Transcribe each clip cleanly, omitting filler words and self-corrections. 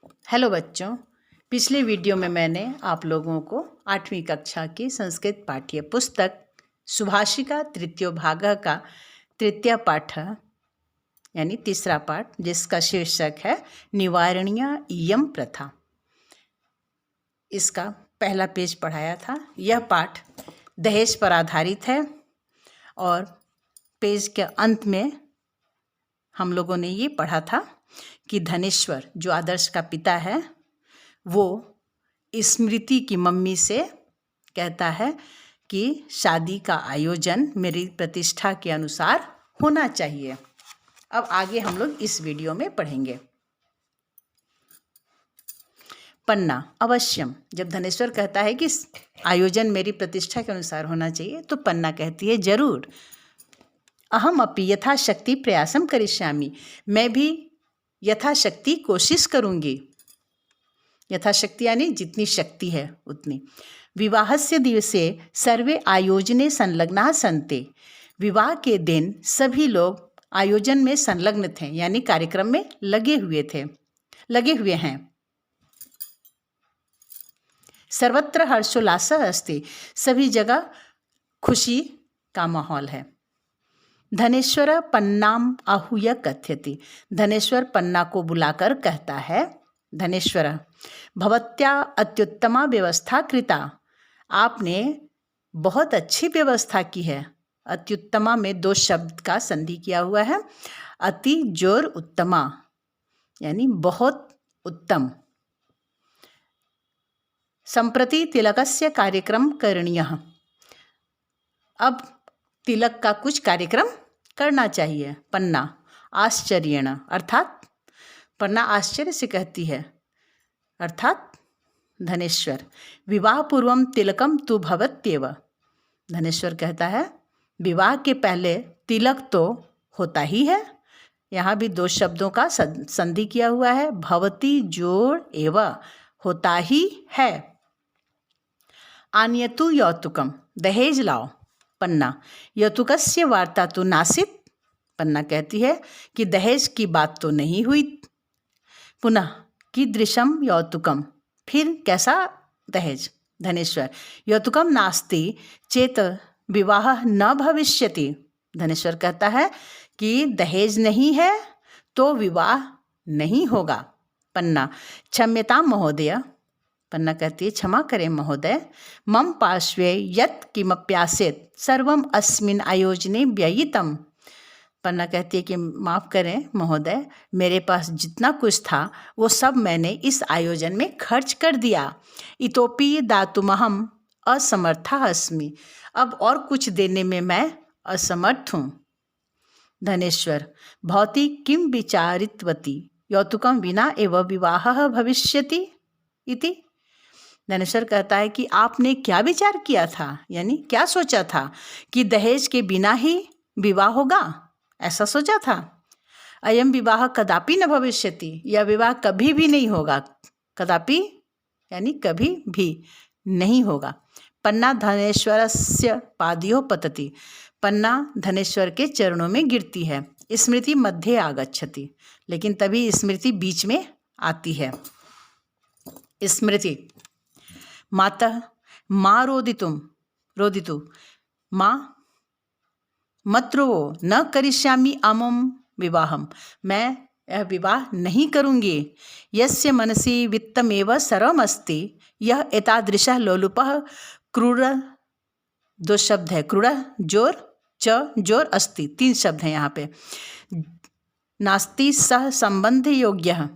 Hello बच्चों, पिछले video में मैंने आप लोगों को 8वीं कक्षा की संस्कृत पाठ्य पुस्तक सुभाषिका तृतीयो भाग का तृतीय पाठ यानी तीसरा पाठ, जिसका शीर्षक है निवारणीय इयं प्रथा, इसका पहला पेज पढ़ाया था। यह पाठ दहेज पर आधारित है और पेज के अंत में हम लोगों ने ये पढ़ा था कि धनेश्वर जो आदर्श का पिता है वो स्मृति की मम्मी से कहता है कि शादी का आयोजन मेरी प्रतिष्ठा के अनुसार होना चाहिए। अब आगे हम लोग इस वीडियो में पढ़ेंगे। पन्ना अवश्यम, जब धनेश्वर कहता है कि आयोजन मेरी प्रतिष्ठा के अनुसार होना चाहिए तो पन्ना कहती है जरूर। अहम अपि यथाशक्ति प्रयासम करिष्यामि, मैं भी यथाशक्ति कोशिश करूंगी। यथाशक्ति यानी जितनी शक्ति है उतनी। विवाहस्य दिवसे सर्वे आयोजने संलग्नाः सन्ते, विवाह के दिन सभी लोग आयोजन में संलग्न थे यानी कार्यक्रम में लगे हुए हैं। सर्वत्र हर्षोल्लासः अस्ति, सभी जगह खुशी का माहौल है। धनेश्वर पन्नाम आहूय कथयति, धनेश्वर पन्ना को बुलाकर कहता है, धनेश्वर भवत्या अत्युत्तमा व्यवस्था कृता, आपने बहुत अच्छी व्यवस्था की है। अत्युत्तमा में दो शब्द का संधि किया हुआ है। अति जोर उत्तमा यानी बहुत उत्तम। संप्रति तिलकस्य कार्यक्रम करणीयः, अब तिलक का कुछ कार्यक्रम करना चाहिए। पन्ना आश्चर्येण, अर्थात पन्ना आश्चर्य से कहती है, अर्थात धनेश्वर विवाह पूर्वम तिलकम तु भवत्येव, धनेश्वर कहता है विवाह के पहले तिलक तो होता ही है। यहाँ भी दो शब्दों का संधि किया हुआ है, भवती जोड़ एव, होता ही है। आनयतु यौतुकम, दहेज लाओ। पन्ना यौतुकस्य वार्ता तो नासित, पन्ना कहती है कि दहेज की बात तो नहीं हुई। पुनः कीदृशम यौतुकम, फिर कैसा दहेज। धनेश्वर यौतुकम नास्ति चेत विवाह न भविष्यति, धनेश्वर कहता है कि दहेज नहीं है तो विवाह नहीं होगा। पन्ना क्षम्यतां महोदय, पन्ना कहती है क्षमा करें महोदय, मम पार्श्वे यत् किमप्यासेत् सर्वम अस्मिन् आयोजने व्ययितम, पन्ना कहती है कि माफ़ करें महोदय, मेरे पास जितना कुछ था वो सब मैंने इस आयोजन में खर्च कर दिया। इतोपि दातुमहम असमर्था अस्मि, अब और कुछ देने में मैं असमर्थ हूँ। धनेश्वर भवती किम विचारितवती यौतुकम विना एव विवाहः भविष्यति इति, धनेश्वर कहता है कि आपने क्या विचार किया था, यानी क्या सोचा था कि दहेज के बिना ही विवाह होगा, ऐसा सोचा था। अयम विवाह कदापि न भविष्यति, यह विवाह कभी भी नहीं होगा। कदापि यानी कभी भी नहीं होगा। पन्ना धनेश्वरस्य पादयोः पतति, पन्ना धनेश्वर के चरणों में गिरती है। स्मृति मध्ये आगच्छति, लेकिन तभी स्मृति बीच में आती है। स्मृति मातः माँ रोदितु माँ मत्रुवो न करिष्यामि अमुम विवाहम, मैं यह विवाह नहीं करूँगी। यस्य मनसि वित्तमेव सर्वम अस्ति, यह एतादृशः लोलुपः क्रूर, दो शब्द है, क्रूर जोर च जोर अस्ति, तीन शब्द हैं यहाँ पे। नास्ति सह संबंध योग्य,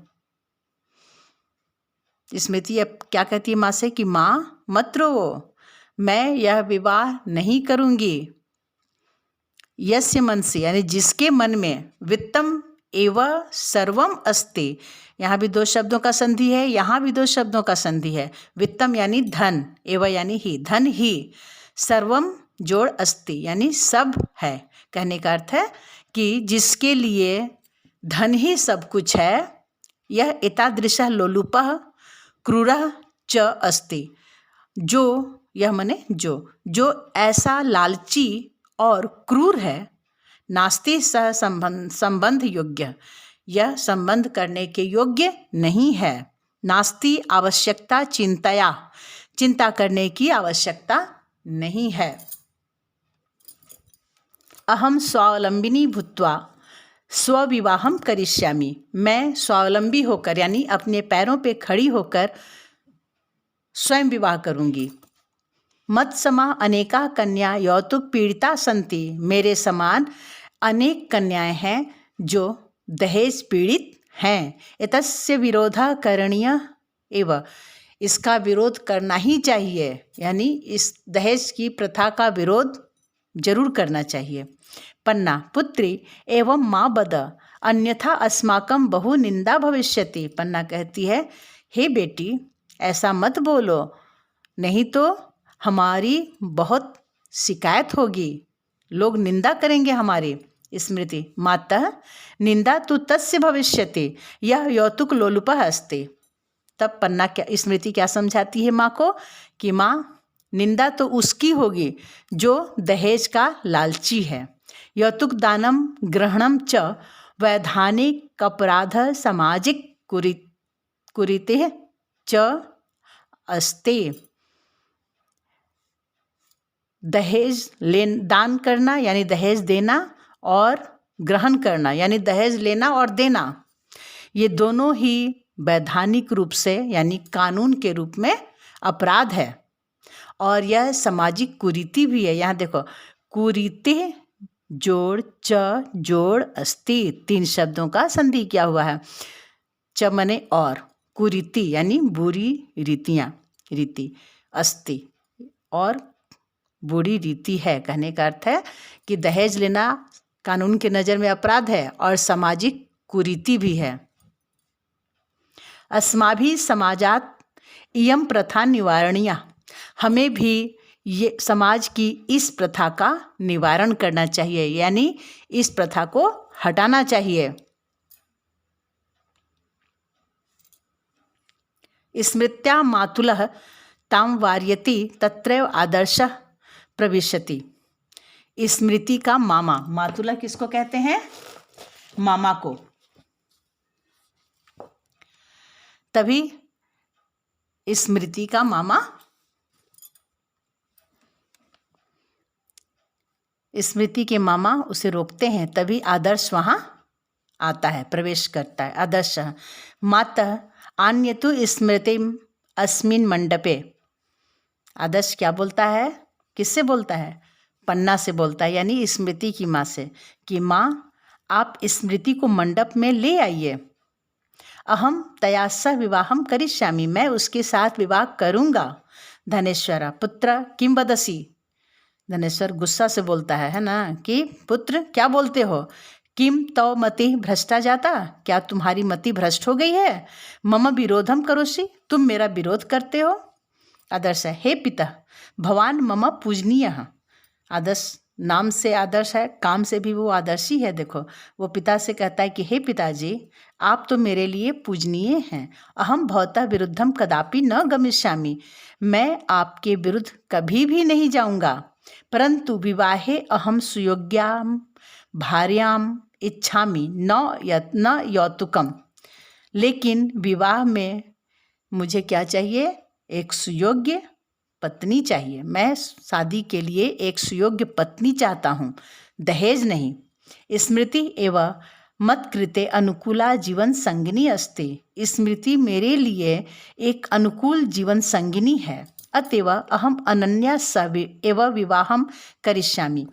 स्मृति अब क्या कहती है माँ से कि माँ मत रोवो, मैं यह विवाह नहीं करूँगी। यस्य मनसि यानी जिसके मन में, वित्तम एव सर्वम अस्ति, यहाँ भी दो शब्दों का संधि है, यहाँ भी दो शब्दों का संधि है। वित्तम यानी धन, एव यानी ही, धन ही, सर्वम जोड़ अस्ति यानी सब है। कहने का अर्थ है कि जिसके लिए धन ही सब कुछ है, यह एतादृशः लोलुपः क्रूरः च अस्ति, जो यह मने जो ऐसा लालची और क्रूर है। नास्ति सह संबंध योग्य, यह संबंध करने के योग्य नहीं है। नास्ति आवश्यकता चिंतया, चिंता करने की आवश्यकता नहीं है। अहम स्वावलंबिनी भूत्वा स्वविवाहम करिष्यामि, मैं स्वावलंबी होकर यानी अपने पैरों पे खड़ी होकर स्वयं विवाह करूंगी। मत समा अनेका कन्या यौतुक पीड़िता संति, मेरे समान अनेक कन्याएं हैं जो दहेज पीड़ित हैं। एतस्य विरोधा करणीय एवं, इसका विरोध करना ही चाहिए, यानी इस दहेज की प्रथा का विरोध जरूर करना चाहिए। पन्ना पुत्री एवं माँ बद अन्यथा अस्माकं बहु निंदा भविष्यति, पन्ना कहती है हे बेटी ऐसा मत बोलो, नहीं तो हमारी बहुत शिकायत होगी, लोग निंदा करेंगे हमारी। स्मृति मातः निंदा तो तस्य भविष्यति यह यौतुक लोलुपः अस्ति, तब पन्ना क्या स्मृति क्या समझाती है माँ को कि माँ निंदा तो उसकी होगी जो दहेज का लालची है। यौतुक दानम ग्रहणम च वैधानिक अपराध सामाजिक कुरीते च अस्ते, दहेज दान करना यानी दहेज देना और ग्रहण करना यानी दहेज लेना और देना, ये दोनों ही वैधानिक रूप से यानी कानून के रूप में अपराध है और यह सामाजिक कुरीति भी है। यहाँ देखो कुरीति जोड़ च जोड़ अस्ति, 3 शब्दों का संधि किया हुआ है। च मने और, कुरीति यानी बुरी रीतियाँ, रीति अस्ति और बुरी रीति है, कहने का अर्थ है कि दहेज लेना कानून के नज़र में अपराध है और सामाजिक कुरीति भी है। अस्माभिः समाजात इयं प्रथा निवारणीया, हमें भी ये समाज की इस प्रथा का निवारण करना चाहिए, यानी इस प्रथा को हटाना चाहिए। स्मृत्या मातुलः तां वारयति तत्रैव आदर्शः प्रविशति, स्मृति का मामा, मातुला किसको कहते हैं? मामा को। तभी स्मृति का मामा स्मृति के मामा उसे रोकते हैं, तभी आदर्श वहाँ आता है, प्रवेश करता है। आदर्श मातः आन्यतु स्मृतिम अस्मिन् मंडपे, आदर्श क्या बोलता है, किससे बोलता है? पन्ना से बोलता है, यानी स्मृति की माँ से कि माँ आप स्मृति को मंडप में ले आइए। अहम तया सह विवाहम करिष्यामि, मैं उसके साथ विवाह करूँगा। धनेश्वर पुत्र किम वदसि, धनेश्वर गुस्सा से बोलता है ना, कि पुत्र क्या बोलते हो? किम तव मति भ्रष्टा जाता, क्या तुम्हारी मति भ्रष्ट हो गई है? मम विरोधम करोसि, तुम मेरा विरोध करते हो। आदर्श है हे पिता भवान मम पूजनीय, आदर्श नाम से आदर्श है, काम से भी वो आदर्शी है। देखो वो पिता से कहता है कि हे पिताजी आप तो मेरे लिए पूजनीय हैं। अहम भवतः विरुद्धम कदापि न गमिष्यामि, मैं आपके विरुद्ध कभी भी नहीं जाऊंगा। परंतु विवाहे अहम सुयोग्याम भार्याम इच्छामि न यौतुकम, लेकिन विवाह में मुझे क्या चाहिए? एक सुयोग्य पत्नी चाहिए। मैं शादी के लिए एक सुयोग्य पत्नी चाहता हूँ, दहेज नहीं। स्मृति एवं मत कृते अनुकूला जीवन संगिनी अस्ति, स्मृति मेरे लिए एक अनुकूल जीवन संगिनी है। अतएव अहम अनन्या सह एवं विवाहम करिष्यामि,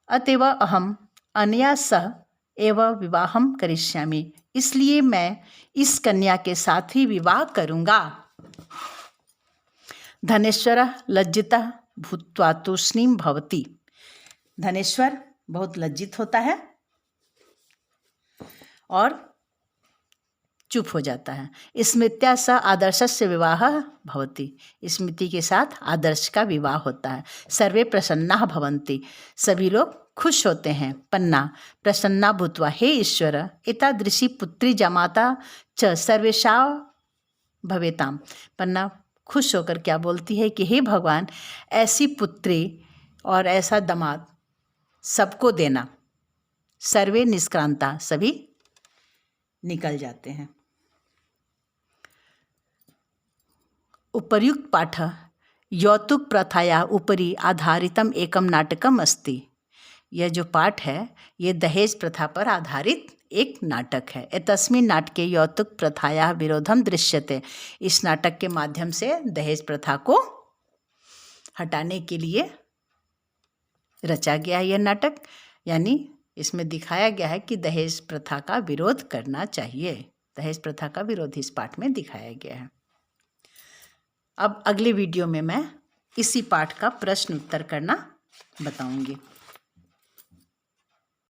अतएव अहम अनया सह एवं विवाहम करिष्यामि, इसलिए मैं इस कन्या के साथ ही विवाह करूँगा। धनेश्वर लज्जितः भूत्वा तूष्णीं भवति, धनेश्वर बहुत लज्जित होता है और चुप हो जाता है। स्मृत्या सह आदर्शस्य विवाह भवति, स्मृति के साथ आदर्श का विवाह होता है। सर्वे प्रसन्नाः भवन्ति, सभी लोग खुश होते हैं। पन्ना प्रसन्ना भूत्वा हे ईश्वर एतादृशी पुत्री जमाता च सर्वेषां भवेताम, पन्ना खुश होकर क्या बोलती है कि हे भगवान ऐसी पुत्री और ऐसा दामाद सबको देना। सर्वे निष्क्रांता, सभी निकल जाते हैं। उपर्युक्त पाठः यौतुक प्रथाया उपरि आधारितम एकम नाटकम अस्ति। यह जो पाठ है ये दहेज प्रथा पर आधारित एक नाटक है। एतस्मिन् नाटके यौतुक प्रथाया विरोधम दृश्यते। इस नाटक के माध्यम से दहेज प्रथा को हटाने के लिए रचा गया यह नाटक, यानी इसमें दिखाया गया है कि दहेज प्रथा का विरोध करना चाहिए। दहेज प्रथा का विरोध इस पाठ में दिखाया गया है। अब अगले वीडियो में मैं इसी पाठ का प्रश्न उत्तर करना बताऊंगी।